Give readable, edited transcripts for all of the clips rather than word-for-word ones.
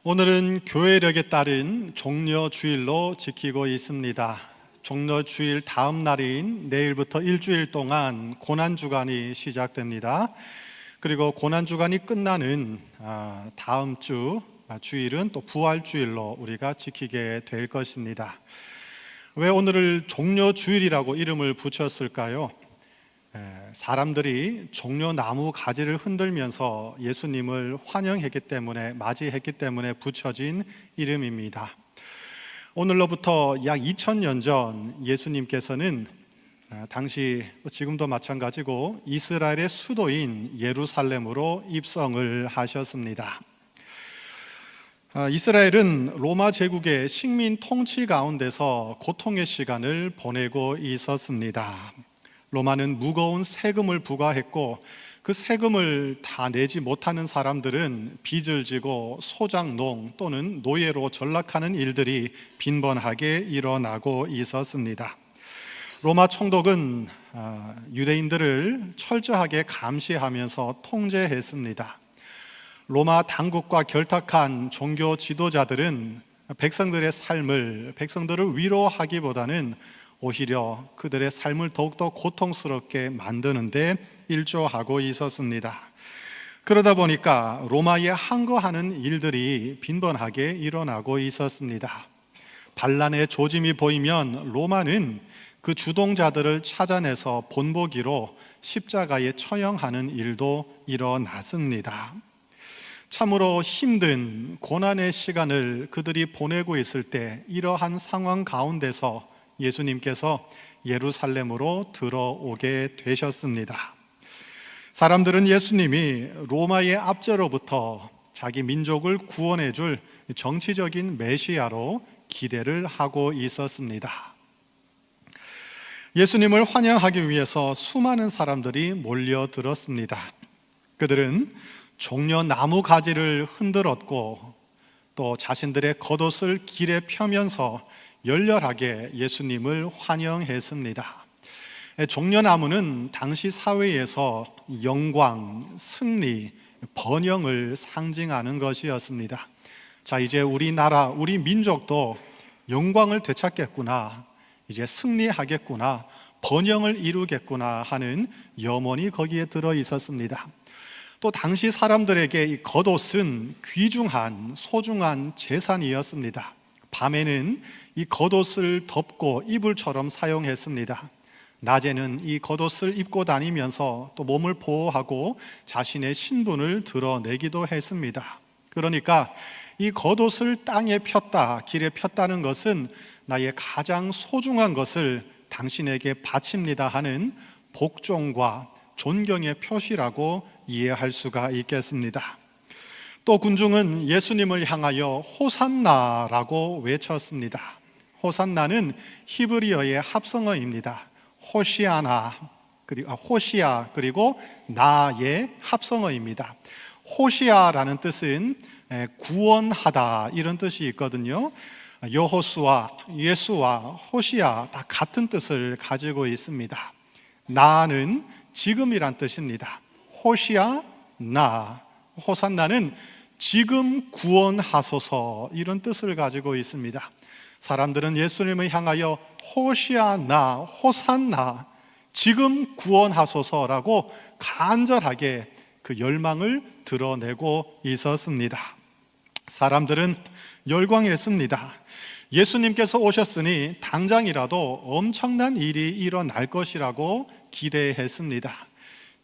오늘은 교회력에 따른 종려주일로 지키고 있습니다. 종려주일 다음 날인 내일부터 일주일 동안 고난주간이 시작됩니다. 그리고 고난주간이 끝나는 다음 주 주일은 또 부활주일로 우리가 지키게 될 것입니다. 왜 오늘을 종려주일이라고 이름을 붙였을까요? 사람들이 종려나무 가지를 흔들면서 예수님을 환영했기 때문에, 맞이했기 때문에 붙여진 이름입니다. 오늘로부터 약 2000년 전 예수님께서는 당시 지금도 마찬가지고 이스라엘의 수도인 예루살렘으로 입성을 하셨습니다. 이스라엘은 로마 제국의 식민 통치 가운데서 고통의 시간을 보내고 있었습니다. 로마는 무거운 세금을 부과했고 그 세금을 다 내지 못하는 사람들은 빚을 지고 소장농 또는 노예로 전락하는 일들이 빈번하게 일어나고 있었습니다. 로마 총독은 유대인들을 철저하게 감시하면서 통제했습니다. 로마 당국과 결탁한 종교 지도자들은 백성들을 위로하기보다는 오히려 그들의 삶을 더욱더 고통스럽게 만드는 데 일조하고 있었습니다. 그러다 보니까 로마에 항거하는 일들이 빈번하게 일어나고 있었습니다. 반란의 조짐이 보이면 로마는 그 주동자들을 찾아내서 본보기로 십자가에 처형하는 일도 일어났습니다. 참으로 힘든 고난의 시간을 그들이 보내고 있을 때 이러한 상황 가운데서 예수님께서 예루살렘으로 들어오게 되셨습니다. 사람들은 예수님이 로마의 압제로부터 자기 민족을 구원해 줄 정치적인 메시아로 기대를 하고 있었습니다. 예수님을 환영하기 위해서 수많은 사람들이 몰려들었습니다. 그들은 종려나무 가지를 흔들었고 또 자신들의 겉옷을 길에 펴면서 열렬하게 예수님을 환영했습니다. 종려나무는 당시 사회에서 영광, 승리, 번영을 상징하는 것이었습니다. 자, 이제 우리나라, 우리 민족도 영광을 되찾겠구나, 이제 승리하겠구나, 번영을 이루겠구나 하는 염원이 거기에 들어 있었습니다. 또 당시 사람들에게 이 겉옷은 귀중한 소중한 재산이었습니다. 밤에는 이 겉옷을 덮고 이불처럼 사용했습니다. 낮에는 이 겉옷을 입고 다니면서 또 몸을 보호하고 자신의 신분을 드러내기도 했습니다. 그러니까 이 겉옷을 땅에 폈다, 길에 폈다는 것은 나의 가장 소중한 것을 당신에게 바칩니다 하는 복종과 존경의 표시라고 이해할 수가 있겠습니다. 또 군중은 예수님을 향하여 호산나라고 외쳤습니다. 호산나는 히브리어의 합성어입니다. 호시아나, 호시아 그리고 나의 합성어입니다. 호시아라는 뜻은 구원하다 이런 뜻이 있거든요. 여호수아, 예수와 호시아 다 같은 뜻을 가지고 있습니다. 나는 지금이란 뜻입니다. 호시아 나, 호산나는 지금 구원하소서 이런 뜻을 가지고 있습니다. 사람들은 예수님을 향하여 호시아나, 호산나, 지금 구원하소서라고 간절하게 그 열망을 드러내고 있었습니다. 사람들은 열광했습니다. 예수님께서 오셨으니 당장이라도 엄청난 일이 일어날 것이라고 기대했습니다.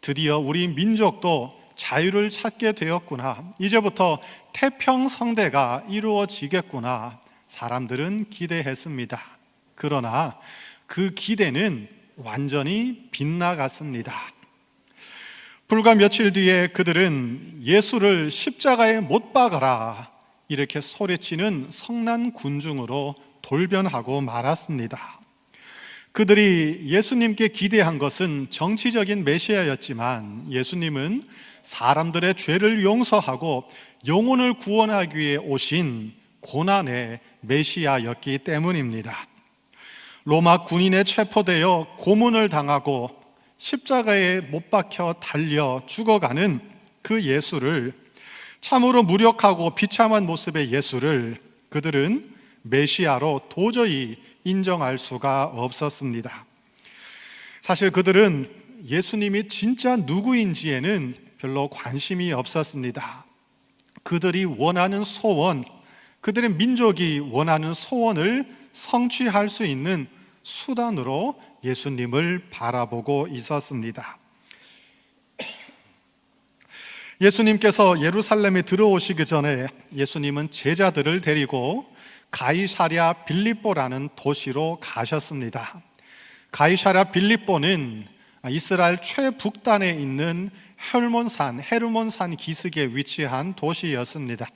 드디어 우리 민족도 자유를 찾게 되었구나, 이제부터 태평성대가 이루어지겠구나, 사람들은 기대했습니다. 그러나 그 기대는 완전히 빗나갔습니다. 불과 며칠 뒤에 그들은 예수를 십자가에 못 박아라 이렇게 소리치는 성난 군중으로 돌변하고 말았습니다. 그들이 예수님께 기대한 것은 정치적인 메시아였지만 예수님은 사람들의 죄를 용서하고 영혼을 구원하기 위해 오신 고난의 메시아였기 때문입니다. 로마 군인에 체포되어 고문을 당하고 십자가에 못 박혀 달려 죽어가는 그 예수를 참으로 무력하고 비참한 모습의 예수를 그들은 메시아로 도저히 인정할 수가 없었습니다. 사실 그들은 예수님이 진짜 누구인지에는 별로 관심이 없었습니다. 그들이 원하는 소원, 그들의 민족이 원하는 소원을 성취할 수 있는 수단으로 예수님을 바라보고 있었습니다. 예수님께서 예루살렘에 들어오시기 전에 예수님은 제자들을 데리고 가이사랴 빌립보라는 도시로 가셨습니다. 가이사랴 빌립보는 이스라엘 최북단에 있는 헤르몬산 기슭에 위치한 도시였습니다.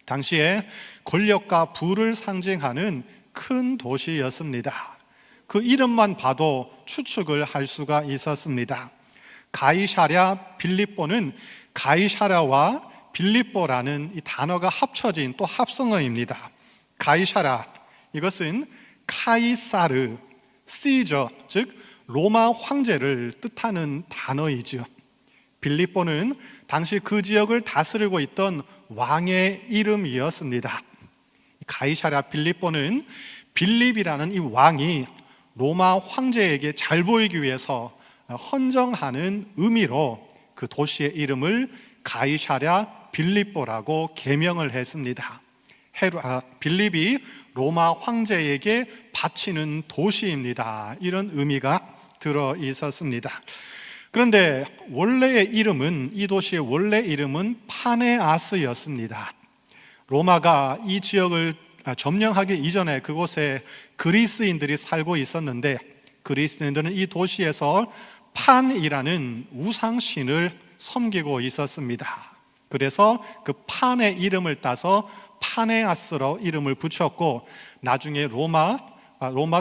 당시에 권력과 부를 상징하는 큰 도시였습니다. 그 이름만 봐도 추측을 할 수가 있었습니다. 가이사랴 빌립보는 가이사랴와 빌립보라는 이 단어가 합쳐진 또 합성어입니다. 가이사랴, 이것은 카이사르, 시저, 즉 로마 황제를 뜻하는 단어이죠. 빌립보는 당시 그 지역을 다스리고 있던 왕의 이름이었습니다. 가이사랴 빌립보는 빌립이라는 이 왕이 로마 황제에게 잘 보이기 위해서 헌정하는 의미로 그 도시의 이름을 가이사랴 빌립보라고 개명을 했습니다. 빌립이 로마 황제에게 바치는 도시입니다. 이런 의미가 들어 있었습니다. 그런데 이 도시의 원래 이름은 파네아스였습니다. 로마가 이 지역을 점령하기 이전에 그곳에 그리스인들이 살고 있었는데, 그리스인들은 이 도시에서 판이라는 우상신을 섬기고 있었습니다. 그래서 그 판의 이름을 따서 파네아스로 이름을 붙였고, 나중에 로마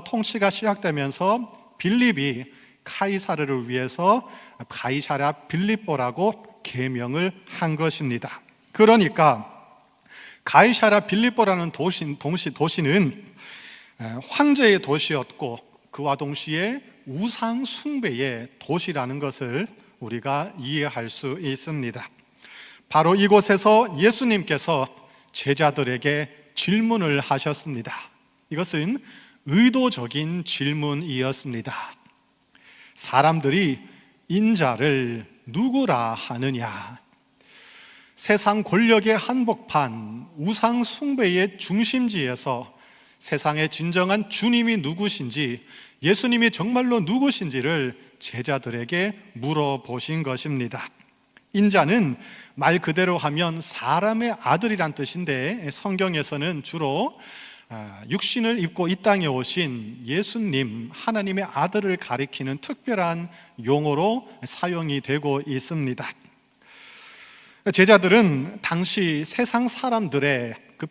통치가 시작되면서 빌립이 카이사르를 위해서 가이사랴 빌립보라고 개명을 한 것입니다. 그러니까 가이사랴 빌립보라는 도시는 황제의 도시였고, 그와 동시에 우상 숭배의 도시라는 것을 우리가 이해할 수 있습니다. 바로 이곳에서 예수님께서 제자들에게 질문을 하셨습니다. 이것은 의도적인 질문이었습니다. 사람들이 인자를 누구라 하느냐? 세상 권력의 한복판, 우상 숭배의 중심지에서 세상의 진정한 주님이 누구신지, 예수님이 정말로 누구신지를 제자들에게 물어보신 것입니다. 인자는 말 그대로 하면 사람의 아들이란 뜻인데, 성경에서는 주로 육신을 입고 이 땅에 오신 예수님, 하나님의 아들을 가리키는 특별한 용어로 사용이 되고 있습니다. 제자들은 당시 세상 사람들의 그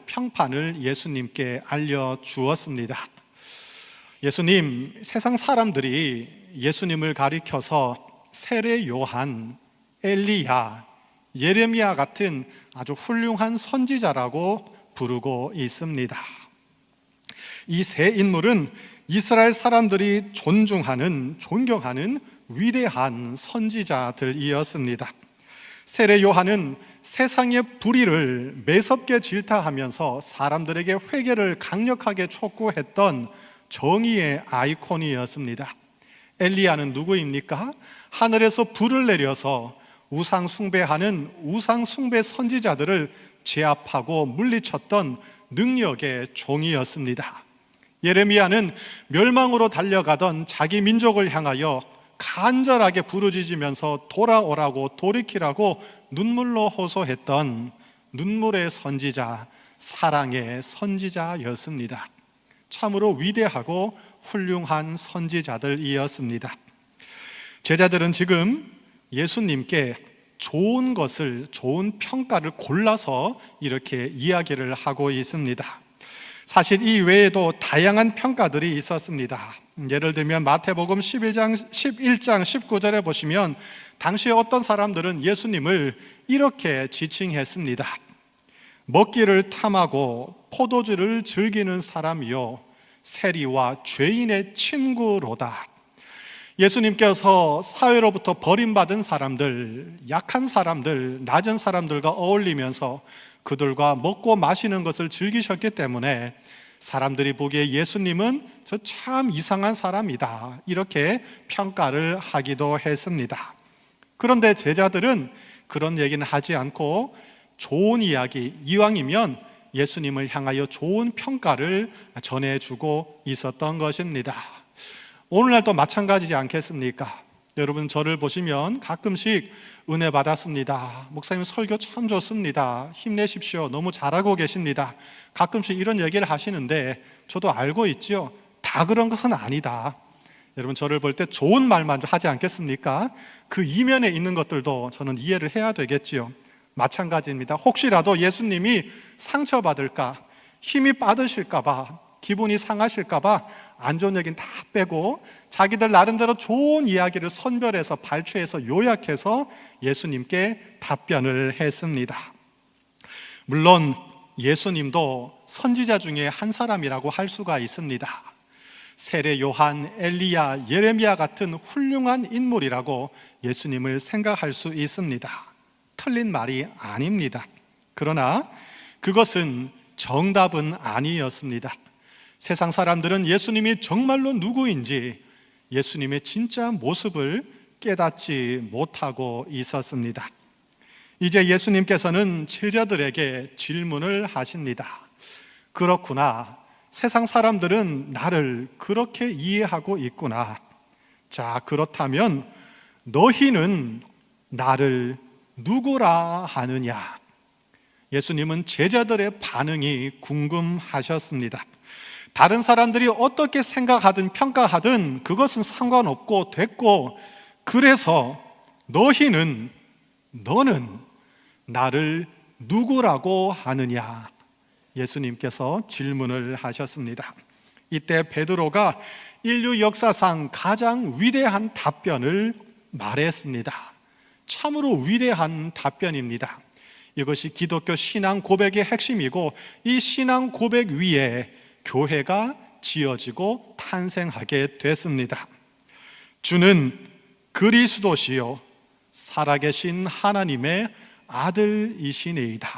평판을 예수님께 알려주었습니다. 예수님, 세상 사람들이 예수님을 가리켜서 세례 요한, 엘리야, 예레미야 같은 아주 훌륭한 선지자라고 부르고 있습니다. 이 세 인물은 이스라엘 사람들이 존경하는 위대한 선지자들이었습니다. 세례 요한은 세상의 불의를 매섭게 질타하면서 사람들에게 회개를 강력하게 촉구했던 정의의 아이콘이었습니다. 엘리야는 누구입니까? 하늘에서 불을 내려서 우상 숭배 선지자들을 제압하고 물리쳤던 능력의 종이었습니다. 예레미야는 멸망으로 달려가던 자기 민족을 향하여 간절하게 부르짖으면서 돌아오라고, 돌이키라고 눈물로 호소했던 눈물의 선지자, 사랑의 선지자였습니다. 참으로 위대하고 훌륭한 선지자들이었습니다. 제자들은 지금 예수님께 좋은 평가를 골라서 이렇게 이야기를 하고 있습니다. 사실 이 외에도 다양한 평가들이 있었습니다. 예를 들면 마태복음 11장 19절에 보시면 당시 어떤 사람들은 예수님을 이렇게 지칭했습니다. 먹기를 탐하고 포도주를 즐기는 사람이요, 세리와 죄인의 친구로다. 예수님께서 사회로부터 버림받은 사람들, 약한 사람들, 낮은 사람들과 어울리면서 그들과 먹고 마시는 것을 즐기셨기 때문에 사람들이 보기에 예수님은 저 참 이상한 사람이다, 이렇게 평가를 하기도 했습니다. 그런데 제자들은 그런 얘기는 하지 않고 좋은 이야기, 이왕이면 예수님을 향하여 좋은 평가를 전해주고 있었던 것입니다. 오늘날도 마찬가지지 않겠습니까? 여러분, 저를 보시면 가끔씩 은혜 받았습니다, 목사님 설교 참 좋습니다, 힘내십시오, 너무 잘하고 계십니다, 가끔씩 이런 얘기를 하시는데 저도 알고 있지요, 다 그런 것은 아니다. 여러분, 저를 볼 때 좋은 말만 하지 않겠습니까? 그 이면에 있는 것들도 저는 이해를 해야 되겠지요. 마찬가지입니다. 혹시라도 예수님이 상처받을까, 힘이 빠드실까 봐, 기분이 상하실까 봐 안 좋은 얘기는 다 빼고 자기들 나름대로 좋은 이야기를 선별해서 발췌해서 요약해서 예수님께 답변을 했습니다. 물론 예수님도 선지자 중에 한 사람이라고 할 수가 있습니다. 세례 요한, 엘리야, 예레미야 같은 훌륭한 인물이라고 예수님을 생각할 수 있습니다. 틀린 말이 아닙니다. 그러나 그것은 정답은 아니었습니다. 세상 사람들은 예수님이 정말로 누구인지 예수님의 진짜 모습을 깨닫지 못하고 있었습니다. 이제 예수님께서는 제자들에게 질문을 하십니다. 그렇구나, 세상 사람들은 나를 그렇게 이해하고 있구나. 자, 그렇다면 너희는 나를 누구라 하느냐? 예수님은 제자들의 반응이 궁금하셨습니다. 다른 사람들이 어떻게 생각하든 평가하든 그것은 상관없고 됐고, 그래서 너는 나를 누구라고 하느냐? 예수님께서 질문을 하셨습니다. 이때 베드로가 인류 역사상 가장 위대한 답변을 말했습니다. 참으로 위대한 답변입니다. 이것이 기독교 신앙 고백의 핵심이고, 이 신앙 고백 위에 교회가 지어지고 탄생하게 됐습니다. 주는 그리스도시요 살아계신 하나님의 아들이시니이다.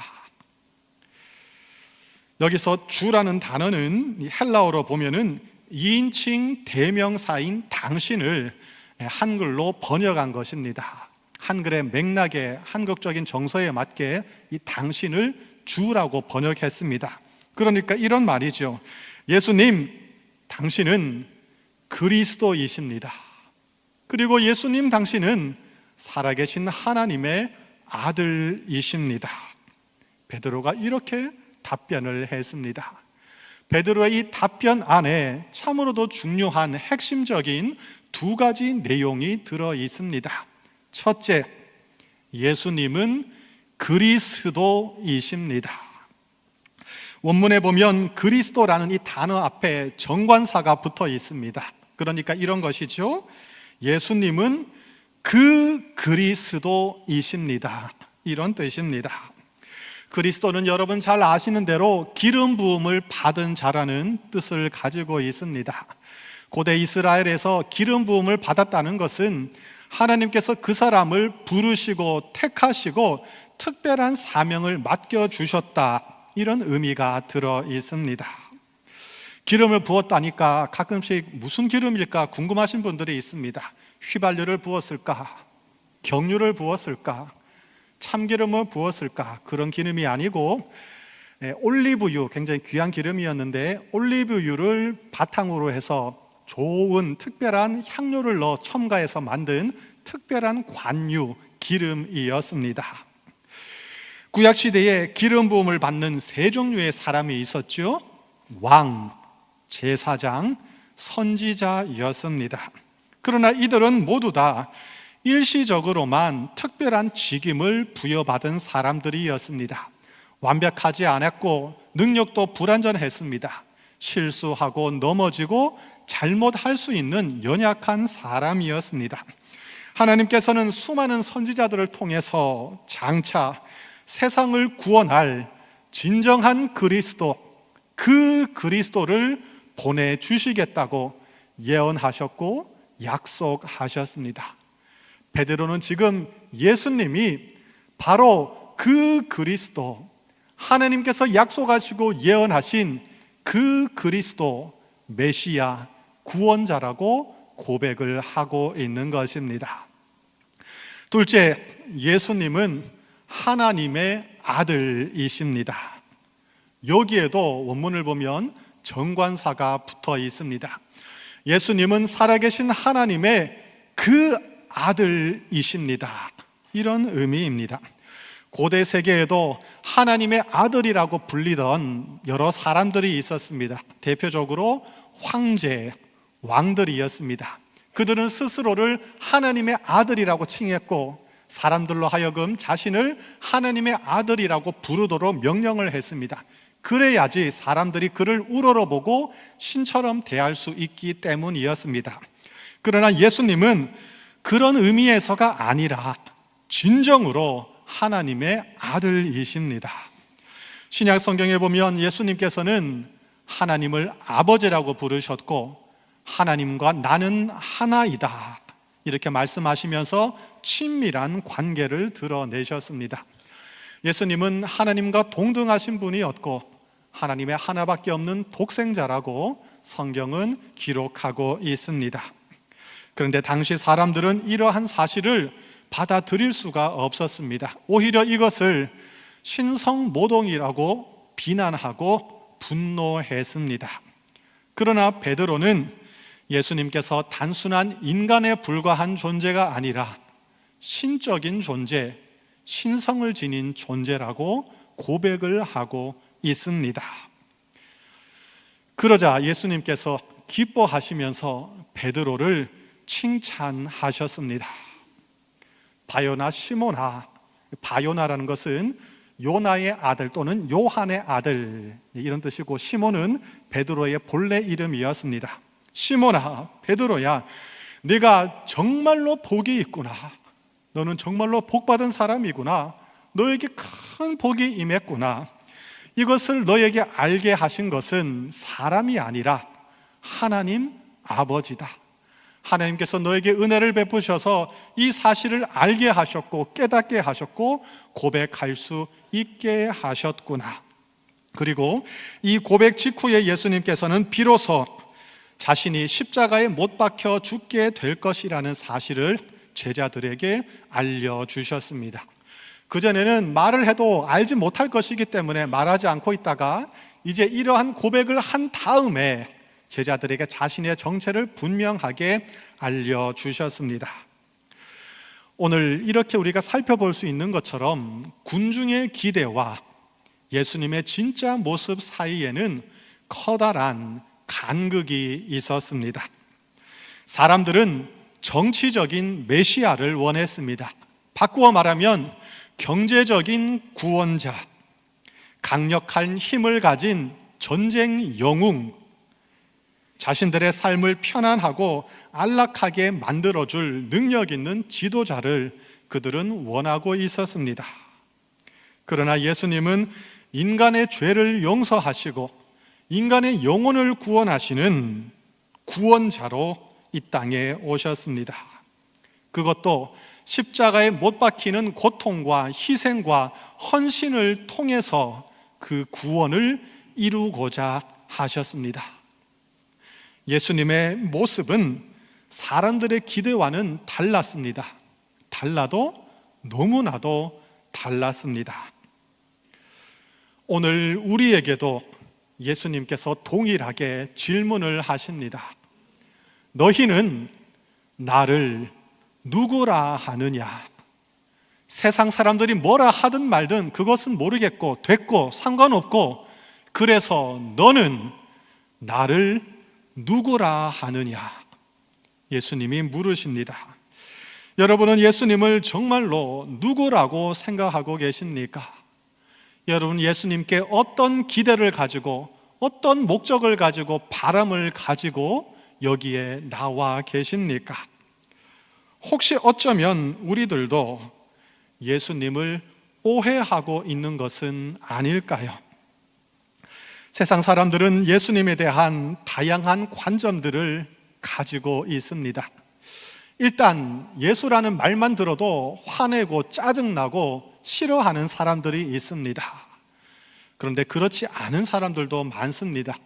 여기서 주라는 단어는 헬라어로 보면은 2인칭 대명사인 당신을 한글로 번역한 것입니다. 한글의 맥락에, 한국적인 정서에 맞게 이 당신을 주라고 번역했습니다. 그러니까 이런 말이죠. 예수님, 당신은 그리스도이십니다. 그리고 예수님, 당신은 살아계신 하나님의 아들이십니다. 베드로가 이렇게 답변을 했습니다. 베드로의 이 답변 안에 참으로도 중요한 핵심적인 두 가지 내용이 들어 있습니다. 첫째, 예수님은 그리스도이십니다. 원문에 보면 그리스도라는 이 단어 앞에 정관사가 붙어 있습니다. 그러니까 이런 것이죠. 예수님은 그 그리스도이십니다. 이런 뜻입니다. 그리스도는 여러분 잘 아시는 대로 기름 부음을 받은 자라는 뜻을 가지고 있습니다. 고대 이스라엘에서 기름 부음을 받았다는 것은 하나님께서 그 사람을 부르시고 택하시고 특별한 사명을 맡겨주셨다, 이런 의미가 들어 있습니다. 기름을 부었다니까 가끔씩 무슨 기름일까 궁금하신 분들이 있습니다. 휘발유를 부었을까? 경유를 부었을까? 참기름을 부었을까? 그런 기름이 아니고 올리브유, 굉장히 귀한 기름이었는데 올리브유를 바탕으로 해서 좋은 특별한 향료를 넣어 첨가해서 만든 특별한 관유, 기름이었습니다. 구약시대에 기름 부음을 받는 세 종류의 사람이 있었죠. 왕, 제사장, 선지자였습니다. 그러나 이들은 모두 다 일시적으로만 특별한 직임을 부여받은 사람들이었습니다. 완벽하지 않았고 능력도 불완전했습니다. 실수하고 넘어지고 잘못할 수 있는 연약한 사람이었습니다. 하나님께서는 수많은 선지자들을 통해서 장차 세상을 구원할 진정한 그리스도, 그 그리스도를 보내주시겠다고 예언하셨고 약속하셨습니다. 베드로는 지금 예수님이 바로 그 그리스도, 하나님께서 약속하시고 예언하신 그 그리스도 메시아 구원자라고 고백을 하고 있는 것입니다. 둘째, 예수님은 하나님의 아들이십니다. 여기에도 원문을 보면 정관사가 붙어 있습니다. 예수님은 살아계신 하나님의 그 아들이십니다. 이런 의미입니다. 고대 세계에도 하나님의 아들이라고 불리던 여러 사람들이 있었습니다. 대표적으로 황제, 왕들이었습니다. 그들은 스스로를 하나님의 아들이라고 칭했고 사람들로 하여금 자신을 하나님의 아들이라고 부르도록 명령을 했습니다. 그래야지 사람들이 그를 우러러보고 신처럼 대할 수 있기 때문이었습니다. 그러나 예수님은 그런 의미에서가 아니라 진정으로 하나님의 아들이십니다. 신약 성경에 보면 예수님께서는 하나님을 아버지라고 부르셨고 하나님과 나는 하나이다 이렇게 말씀하시면서 친밀한 관계를 드러내셨습니다. 예수님은 하나님과 동등하신 분이었고 하나님의 하나밖에 없는 독생자라고 성경은 기록하고 있습니다. 그런데 당시 사람들은 이러한 사실을 받아들일 수가 없었습니다. 오히려 이것을 신성모독이라고 비난하고 분노했습니다. 그러나 베드로는 예수님께서 단순한 인간에 불과한 존재가 아니라 신적인 존재, 신성을 지닌 존재라고 고백을 하고 있습니다. 그러자 예수님께서 기뻐하시면서 베드로를 칭찬하셨습니다. 바요나 시모나, 바요나라는 것은 요나의 아들 또는 요한의 아들 이런 뜻이고 시몬은 베드로의 본래 이름이었습니다. 시몬아, 베드로야, 네가 정말로 복이 있구나. 너는 정말로 복받은 사람이구나. 너에게 큰 복이 임했구나. 이것을 너에게 알게 하신 것은 사람이 아니라 하나님 아버지다. 하나님께서 너에게 은혜를 베푸셔서 이 사실을 알게 하셨고 깨닫게 하셨고 고백할 수 있게 하셨구나. 그리고 이 고백 직후에 예수님께서는 비로소 자신이 십자가에 못 박혀 죽게 될 것이라는 사실을 제자들에게 알려주셨습니다. 그전에는 말을 해도 알지 못할 것이기 때문에 말하지 않고 있다가 이제 이러한 고백을 한 다음에 제자들에게 자신의 정체를 분명하게 알려주셨습니다. 오늘 이렇게 우리가 살펴볼 수 있는 것처럼 군중의 기대와 예수님의 진짜 모습 사이에는 커다란 간극이 있었습니다. 사람들은 정치적인 메시아를 원했습니다. 바꾸어 말하면 경제적인 구원자, 강력한 힘을 가진 전쟁 영웅, 자신들의 삶을 편안하고 안락하게 만들어줄 능력 있는 지도자를 그들은 원하고 있었습니다. 그러나 예수님은 인간의 죄를 용서하시고 인간의 영혼을 구원하시는 구원자로 이 땅에 오셨습니다. 그것도 십자가에 못 박히는 고통과 희생과 헌신을 통해서 그 구원을 이루고자 하셨습니다. 예수님의 모습은 사람들의 기대와는 달랐습니다. 달라도 너무나도 달랐습니다. 오늘 우리에게도 예수님께서 동일하게 질문을 하십니다. 너희는 나를 누구라 하느냐? 세상 사람들이 뭐라 하든 말든 그것은 모르겠고 됐고 상관없고 그래서 너는 나를 누구라 하느냐? 예수님이 물으십니다. 여러분은 예수님을 정말로 누구라고 생각하고 계십니까? 여러분 예수님께 어떤 기대를 가지고 어떤 목적을 가지고 바람을 가지고 여기에 나와 계십니까? 혹시 어쩌면 우리들도 예수님을 오해하고 있는 것은 아닐까요? 세상 사람들은 예수님에 대한 다양한 관점들을 가지고 있습니다. 일단 예수라는 말만 들어도 화내고 짜증나고 싫어하는 사람들이 있습니다. 그런데 그렇지 않은 사람들도 많습니다.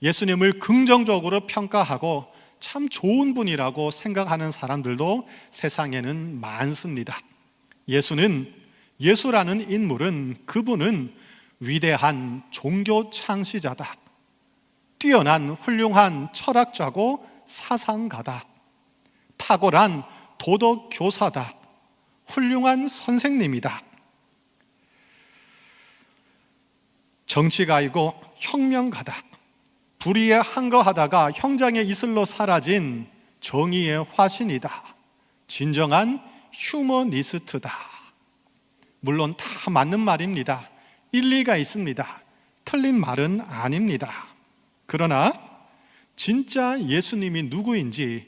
예수님을 긍정적으로 평가하고 참 좋은 분이라고 생각하는 사람들도 세상에는 많습니다. 예수라는 인물은, 그분은 위대한 종교 창시자다, 뛰어난 훌륭한 철학자고 사상가다, 탁월한 도덕 교사다, 훌륭한 선생님이다, 정치가이고 혁명가다, 불의에 항거하다가 형장의 이슬로 사라진 정의의 화신이다, 진정한 휴머니스트다. 물론 다 맞는 말입니다. 일리가 있습니다. 틀린 말은 아닙니다. 그러나 진짜 예수님이 누구인지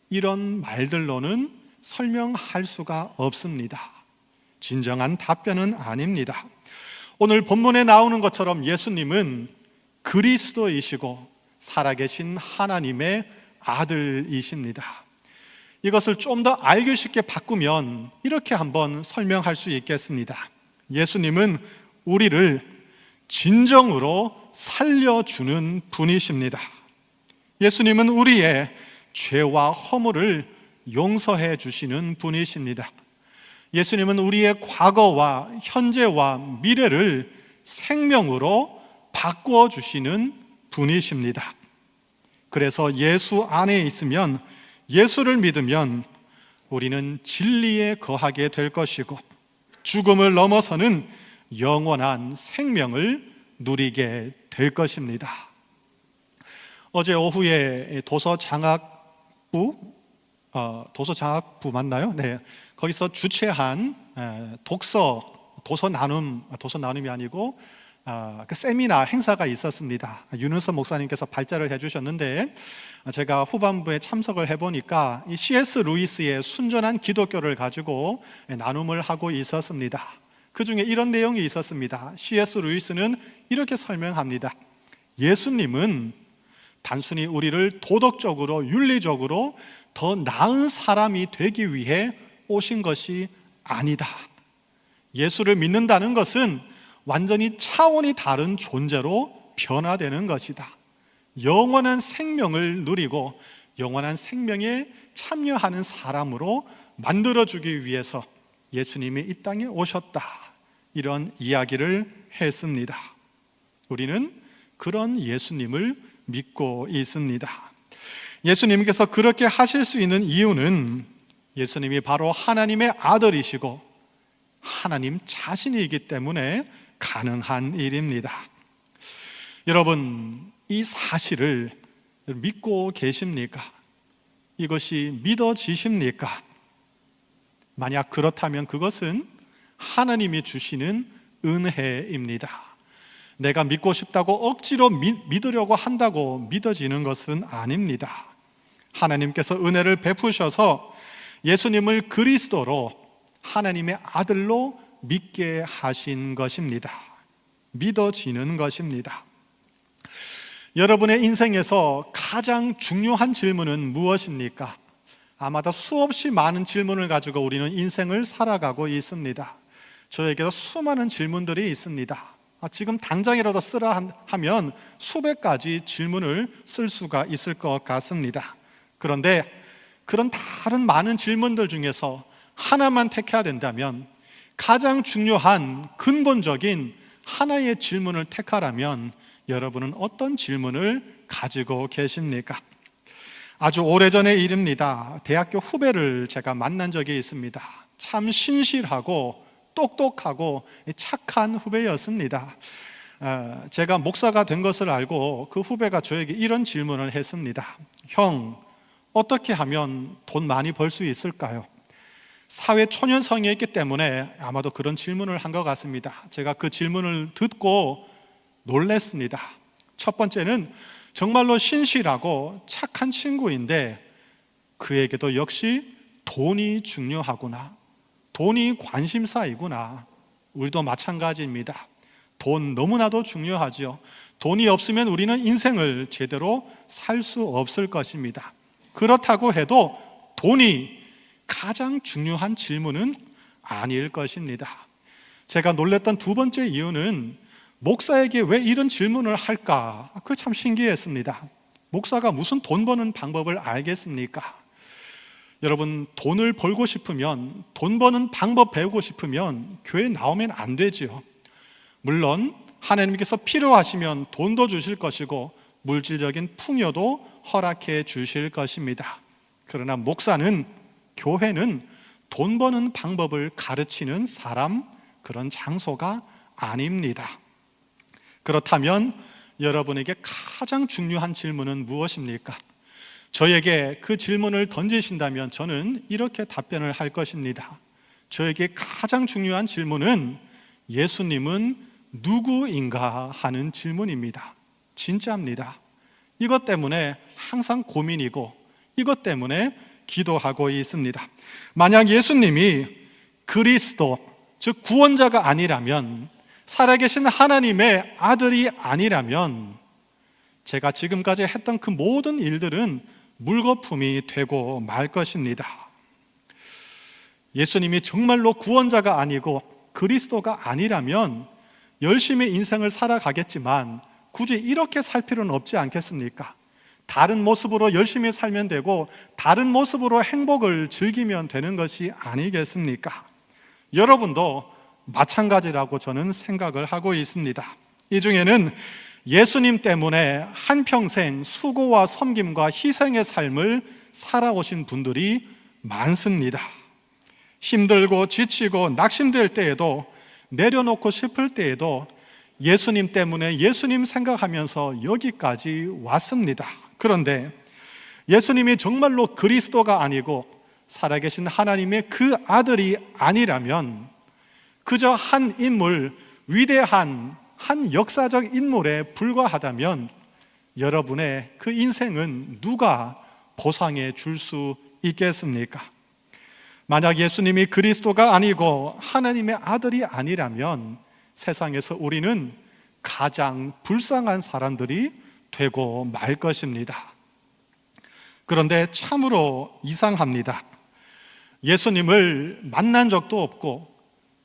이런 말들로는 설명할 수가 없습니다. 진정한 답변은 아닙니다. 오늘 본문에 나오는 것처럼 예수님은 그리스도이시고 살아계신 하나님의 아들이십니다. 이것을 좀 더 알기 쉽게 바꾸면 이렇게 한번 설명할 수 있겠습니다. 예수님은 우리를 진정으로 살려주는 분이십니다. 예수님은 우리의 죄와 허물을 용서해 주시는 분이십니다. 예수님은 우리의 과거와 현재와 미래를 생명으로 바꾸어 주시는 분이십니다. 그래서 예수 안에 있으면, 예수를 믿으면 우리는 진리에 거하게 될 것이고 죽음을 넘어서는 영원한 생명을 누리게 될 것입니다. 어제 오후에 도서장학부 맞나요? 네, 거기서 주최한 도서 나눔이 아니고 그 세미나 행사가 있었습니다. 윤은서 목사님께서 발제를 해주셨는데 제가 후반부에 참석을 해보니까 이 C.S. 루이스의 순전한 기독교를 가지고 나눔을 하고 있었습니다. 그 중에 이런 내용이 있었습니다. C.S. 루이스는 이렇게 설명합니다. 예수님은 단순히 우리를 도덕적으로, 윤리적으로 더 나은 사람이 되기 위해 오신 것이 아니다. 예수를 믿는다는 것은 완전히 차원이 다른 존재로 변화되는 것이다. 영원한 생명을 누리고 영원한 생명에 참여하는 사람으로 만들어주기 위해서 예수님이 이 땅에 오셨다. 이런 이야기를 했습니다. 우리는 그런 예수님을 믿고 있습니다. 예수님께서 그렇게 하실 수 있는 이유는 예수님이 바로 하나님의 아들이시고 하나님 자신이기 때문에 가능한 일입니다. 여러분, 이 사실을 믿고 계십니까? 이것이 믿어지십니까? 만약 그렇다면 그것은 하나님이 주시는 은혜입니다. 내가 믿고 싶다고 억지로 믿으려고 한다고 믿어지는 것은 아닙니다. 하나님께서 은혜를 베푸셔서 예수님을 그리스도로, 하나님의 아들로 믿게 하신 것입니다. 믿어지는 것입니다. 여러분의 인생에서 가장 중요한 질문은 무엇입니까? 아마도 수없이 많은 질문을 가지고 우리는 인생을 살아가고 있습니다. 저에게도 수많은 질문들이 있습니다. 지금 당장이라도 쓰라 하면 수백 가지 질문을 쓸 수가 있을 것 같습니다. 그런데 그런 다른 많은 질문들 중에서 하나만 택해야 된다면, 가장 중요한 근본적인 하나의 질문을 택하라면 여러분은 어떤 질문을 가지고 계십니까? 아주 오래전의 일입니다. 대학교 후배를 제가 만난 적이 있습니다. 참 신실하고 똑똑하고 착한 후배였습니다. 제가 목사가 된 것을 알고 그 후배가 저에게 이런 질문을 했습니다. 형, 어떻게 하면 돈 많이 벌 수 있을까요? 사회 초년생이었기 때문에 아마도 그런 질문을 한 것 같습니다. 제가 그 질문을 듣고 놀랐습니다. 첫 번째는 정말로 신실하고 착한 친구인데 그에게도 역시 돈이 중요하구나, 돈이 관심사이구나. 우리도 마찬가지입니다. 돈 너무나도 중요하죠. 돈이 없으면 우리는 인생을 제대로 살 수 없을 것입니다. 그렇다고 해도 돈이 가장 중요한 질문은 아닐 것입니다. 제가 놀랬던 두 번째 이유는 목사에게 왜 이런 질문을 할까? 그게 참 신기했습니다. 목사가 무슨 돈 버는 방법을 알겠습니까? 여러분, 돈을 벌고 싶으면, 돈 버는 방법 배우고 싶으면 교회 나오면 안 되지요. 물론 하나님께서 필요하시면 돈도 주실 것이고 물질적인 풍요도 허락해 주실 것입니다. 그러나 목사는, 교회는 돈 버는 방법을 가르치는 사람, 그런 장소가 아닙니다. 그렇다면 여러분에게 가장 중요한 질문은 무엇입니까? 저에게 그 질문을 던지신다면 저는 이렇게 답변을 할 것입니다. 저에게 가장 중요한 질문은 예수님은 누구인가 하는 질문입니다. 진짜입니다. 이것 때문에 항상 고민이고 이것 때문에 기도하고 있습니다. 만약 예수님이 그리스도, 즉 구원자가 아니라면, 살아계신 하나님의 아들이 아니라면 제가 지금까지 했던 그 모든 일들은 물거품이 되고 말 것입니다. 예수님이 정말로 구원자가 아니고 그리스도가 아니라면 열심히 인생을 살아가겠지만 굳이 이렇게 살 필요는 없지 않겠습니까? 다른 모습으로 열심히 살면 되고 다른 모습으로 행복을 즐기면 되는 것이 아니겠습니까? 여러분도 마찬가지라고 저는 생각을 하고 있습니다. 이 중에는 예수님 때문에 한평생 수고와 섬김과 희생의 삶을 살아오신 분들이 많습니다. 힘들고 지치고 낙심될 때에도, 내려놓고 싶을 때에도 예수님 때문에, 예수님 생각하면서 여기까지 왔습니다. 그런데 예수님이 정말로 그리스도가 아니고 살아계신 하나님의 그 아들이 아니라면 그저 한 인물, 위대한 한 역사적 인물에 불과하다면 여러분의 그 인생은 누가 보상해 줄 수 있겠습니까? 만약 예수님이 그리스도가 아니고 하나님의 아들이 아니라면 세상에서 우리는 가장 불쌍한 사람들이 되고 말 것입니다. 그런데 참으로 이상합니다. 예수님을 만난 적도 없고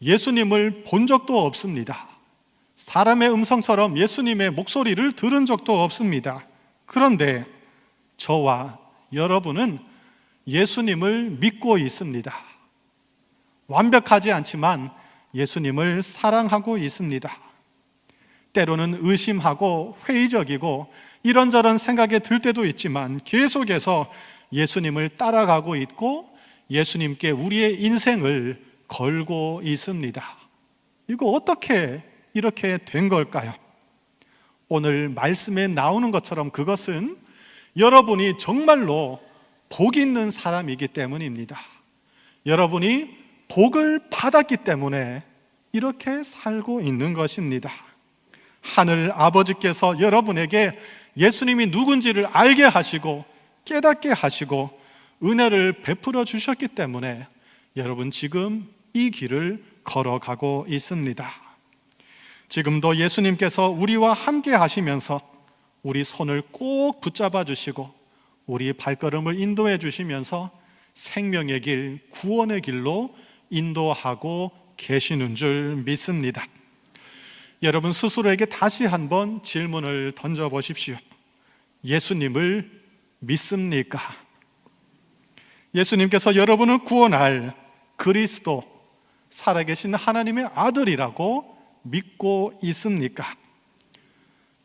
예수님을 본 적도 없습니다. 사람의 음성처럼 예수님의 목소리를 들은 적도 없습니다. 그런데 저와 여러분은 예수님을 믿고 있습니다. 완벽하지 않지만 예수님을 사랑하고 있습니다. 때로는 의심하고 회의적이고 이런저런 생각이 들 때도 있지만 계속해서 예수님을 따라가고 있고 예수님께 우리의 인생을 걸고 있습니다. 이거 어떻게 이렇게 된 걸까요? 오늘 말씀에 나오는 것처럼 그것은 여러분이 정말로 복 있는 사람이기 때문입니다. 여러분이 복을 받았기 때문에 이렇게 살고 있는 것입니다. 하늘 아버지께서 여러분에게 예수님이 누군지를 알게 하시고 깨닫게 하시고 은혜를 베풀어 주셨기 때문에 여러분 지금 이 길을 걸어가고 있습니다. 지금도 예수님께서 우리와 함께 하시면서 우리 손을 꼭 붙잡아 주시고 우리 발걸음을 인도해 주시면서 생명의 길, 구원의 길로 인도하고 계시는 줄 믿습니다. 여러분 스스로에게 다시 한번 질문을 던져보십시오. 예수님을 믿습니까? 예수님께서 여러분을 구원할 그리스도, 살아계신 하나님의 아들이라고 믿고 있습니까?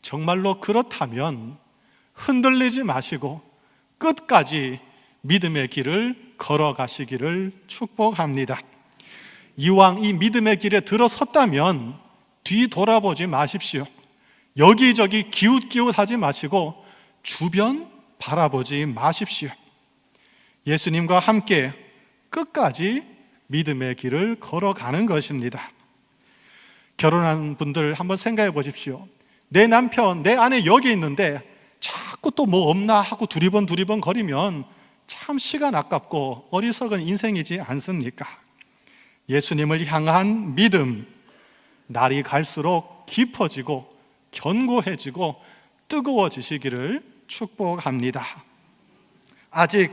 정말로 그렇다면 흔들리지 마시고 끝까지 믿음의 길을 걸어가시기를 축복합니다. 이왕 이 믿음의 길에 들어섰다면 뒤돌아보지 마십시오. 여기저기 기웃기웃하지 마시고 주변 바라보지 마십시오. 예수님과 함께 끝까지 믿음의 길을 걸어가는 것입니다. 결혼한 분들 한번 생각해 보십시오. 내 남편, 내 아내 여기 있는데 자꾸 또 뭐 없나 하고 두리번 거리면 참 시간 아깝고 어리석은 인생이지 않습니까? 예수님을 향한 믿음, 날이 갈수록 깊어지고 견고해지고 뜨거워지시기를 축복합니다. 아직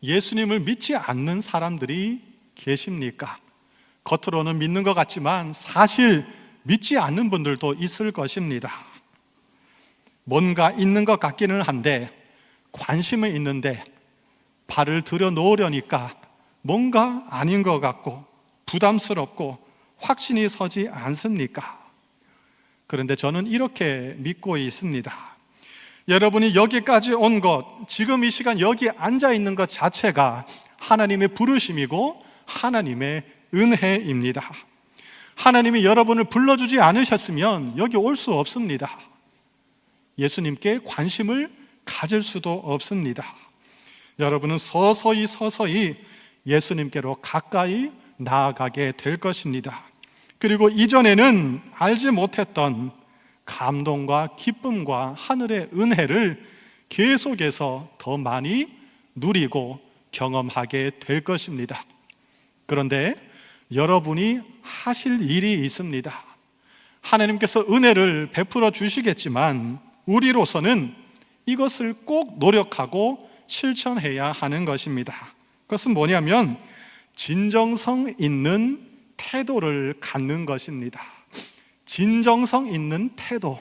예수님을 믿지 않는 사람들이 계십니까? 겉으로는 믿는 것 같지만 사실 믿지 않는 분들도 있을 것입니다. 뭔가 있는 것 같기는 한데, 관심은 있는데 발을 들여 놓으려니까 뭔가 아닌 것 같고 부담스럽고 확신이 서지 않습니까? 그런데 저는 이렇게 믿고 있습니다. 여러분이 여기까지 온 것, 지금 이 시간 여기 앉아 있는 것 자체가 하나님의 부르심이고 하나님의 은혜입니다. 하나님이 여러분을 불러주지 않으셨으면 여기 올 수 없습니다. 예수님께 관심을 가질 수도 없습니다. 여러분은 서서히 예수님께로 가까이 나아가게 될 것입니다. 그리고 이전에는 알지 못했던 감동과 기쁨과 하늘의 은혜를 계속해서 더 많이 누리고 경험하게 될 것입니다. 그런데 여러분이 하실 일이 있습니다. 하나님께서 은혜를 베풀어 주시겠지만 우리로서는 이것을 꼭 노력하고 실천해야 하는 것입니다. 그것은 뭐냐면 진정성 있는 태도를 갖는 것입니다. 진정성 있는 태도.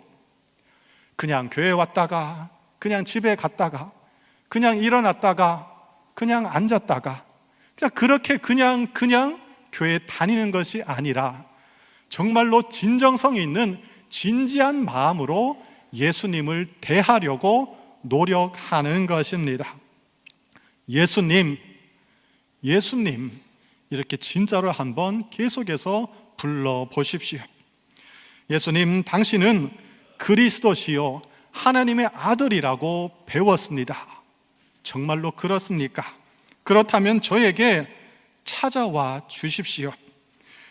그냥 교회 왔다가, 그냥 집에 갔다가, 그냥 일어났다가, 그냥 앉았다가, 그냥 교회 다니는 것이 아니라 정말로 진정성 있는 진지한 마음으로 예수님을 대하려고 노력하는 것입니다. 예수님 이렇게 진짜로 한번 계속해서 불러보십시오. 예수님, 당신은 그리스도시요 하나님의 아들이라고 배웠습니다. 정말로 그렇습니까? 그렇다면 저에게 찾아와 주십시오.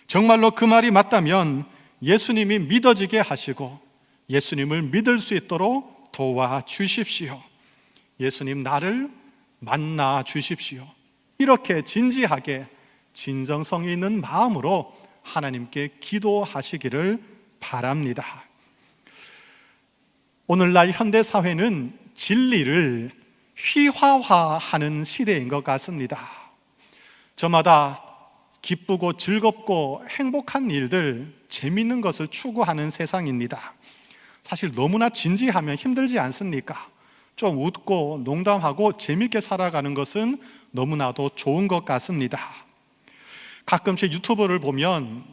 정말로 그 말이 맞다면 예수님이 믿어지게 하시고 예수님을 믿을 수 있도록 도와주십시오. 예수님, 나를 만나 주십시오. 이렇게 진지하게 진정성 있는 마음으로 하나님께 기도하시기를 바랍니다. 오늘날 현대사회는 진리를 휘화화하는 시대인 것 같습니다. 저마다 기쁘고 즐겁고 행복한 일들, 재미있는 것을 추구하는 세상입니다. 사실 너무나 진지하면 힘들지 않습니까? 좀 웃고 농담하고 재미있게 살아가는 것은 너무나도 좋은 것 같습니다. 가끔씩 유튜브를 보면,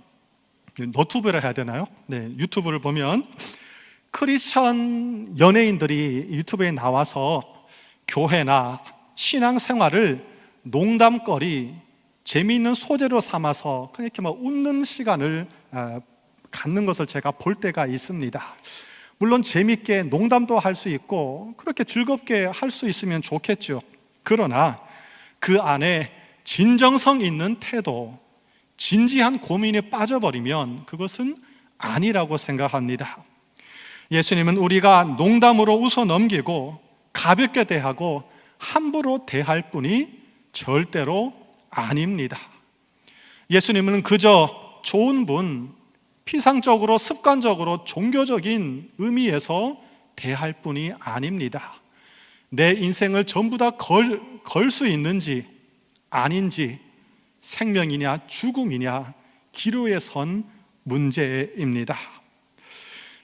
너튜브라 해야 되나요? 네, 유튜브를 보면 크리스천 연예인들이 유튜브에 나와서 교회나 신앙생활을 농담거리, 재미있는 소재로 삼아서 그냥 이렇게 막 웃는 시간을 갖는 것을 제가 볼 때가 있습니다. 물론 재미있게 농담도 할 수 있고 그렇게 즐겁게 할 수 있으면 좋겠죠. 그러나 그 안에 진정성 있는 태도, 진지한 고민에 빠져버리면 그것은 아니라고 생각합니다. 예수님은 우리가 농담으로 웃어 넘기고 가볍게 대하고 함부로 대할 분이 절대로 아닙니다. 예수님은 그저 좋은 분, 피상적으로 습관적으로 종교적인 의미에서 대할 분이 아닙니다. 내 인생을 전부 다 걸 수 있는지 아닌지, 생명이냐 죽음이냐 기로에 선 문제입니다.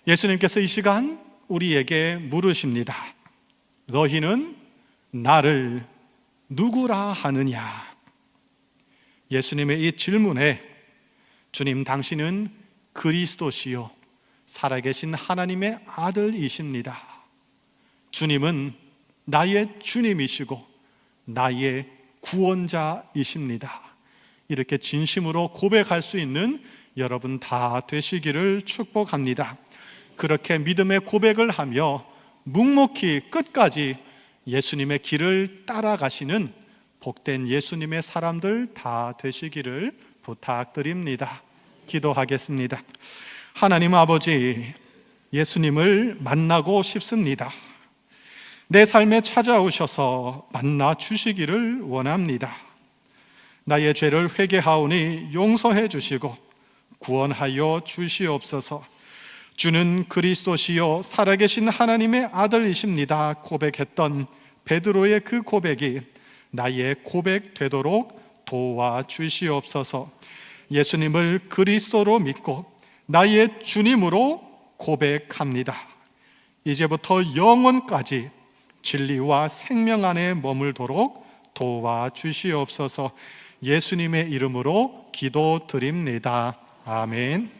예수님께서 이 시간 우리에게 물으십니다. 너희는 나를 누구라 하느냐? 예수님의 이 질문에 주님, 당신은 그리스도시요 살아계신 하나님의 아들이십니다. 주님은 나의 주님이시고 나의 구원자이십니다. 이렇게 진심으로 고백할 수 있는 여러분 다 되시기를 축복합니다. 그렇게 믿음의 고백을 하며 묵묵히 끝까지 예수님의 길을 따라가시는 복된 예수님의 사람들 다 되시기를 부탁드립니다. 기도하겠습니다. 하나님 아버지, 예수님을 만나고 싶습니다. 내 삶에 찾아오셔서 만나 주시기를 원합니다. 나의 죄를 회개하오니 용서해 주시고 구원하여 주시옵소서. 주는 그리스도시요 살아계신 하나님의 아들이십니다 고백했던 베드로의 그 고백이 나의 고백 되도록 도와주시옵소서. 예수님을 그리스도로 믿고 나의 주님으로 고백합니다. 이제부터 영원까지 진리와 생명 안에 머물도록 도와주시옵소서. 예수님의 이름으로 기도드립니다. 아멘.